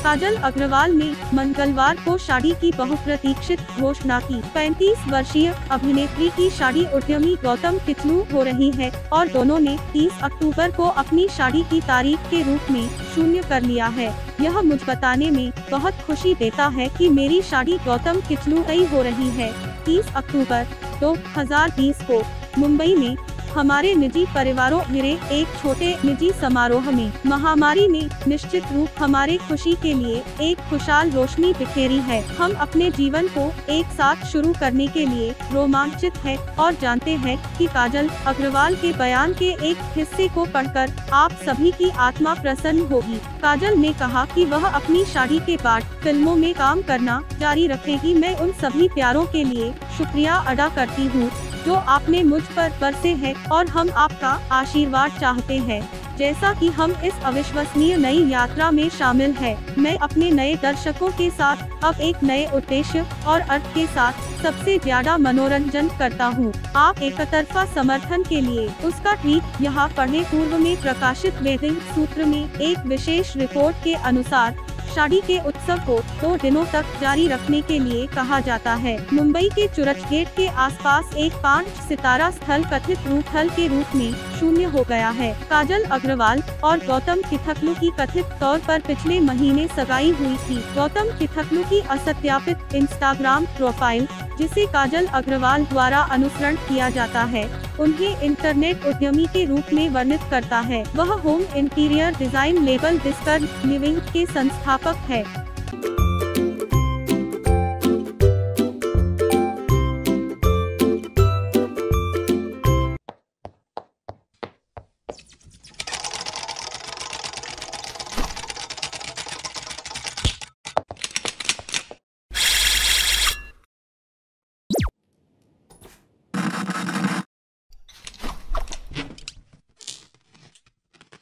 काजल अग्रवाल ने मंगलवार को शादी की बहुप्रतीक्षित घोषणा की। 35 वर्षीय अभिनेत्री की शादी उद्यमी गौतम किचलू हो रही है और दोनों ने 30 अक्टूबर को अपनी शादी की तारीख के रूप में शून्य कर लिया है। यह मुझ बताने में बहुत खुशी देता है कि मेरी शादी गौतम किचलू से हो रही है। 30 अक्टूबर 2020 को मुंबई में हमारे निजी परिवारों घिरे एक छोटे निजी समारोह में महामारी ने निश्चित रूप हमारे खुशी के लिए एक खुशहाल रोशनी बिखेरी है। हम अपने जीवन को एक साथ शुरू करने के लिए रोमांचित हैं और जानते हैं कि काजल अग्रवाल के बयान के एक हिस्से को पढ़कर आप सभी की आत्मा प्रसन्न होगी। काजल ने कहा कि वह अपनी शादी के बाद फिल्मों में काम करना जारी रखेगी। मैं उन सभी प्यारों के लिए शुक्रिया अदा करती हूँ जो आपने मुझ पर बरसे हैं और हम आपका आशीर्वाद चाहते हैं जैसा कि हम इस अविश्वसनीय नई यात्रा में शामिल हैं। मैं अपने नए दर्शकों के साथ अब एक नए उद्देश्य और अर्थ के साथ सबसे ज्यादा मनोरंजन करता हूं। आप एकतरफा समर्थन के लिए उसका ट्वीट यहाँ पढ़ने। पूर्व में प्रकाशित वेदिंग सूत्र में एक विशेष रिपोर्ट के अनुसार शादी के उत्सव को 2 दिनों तक जारी रखने के लिए कहा जाता है। मुंबई के चर्चगेट के आसपास एक 5 सितारा स्थल कथित स्थल के रूप में शून्य हो गया है। काजल अग्रवाल और गौतम किचलू की कथित तौर पर पिछले महीने सगाई हुई थी। गौतम किचलू की असत्यापित इंस्टाग्राम प्रोफाइल, जिसे काजल अग्रवाल द्वारा अनुसरण किया जाता है, उन्हें इंटरनेट उद्यमी के रूप में वर्णित करता है। वह home interior design label discover living के संस्थापक है।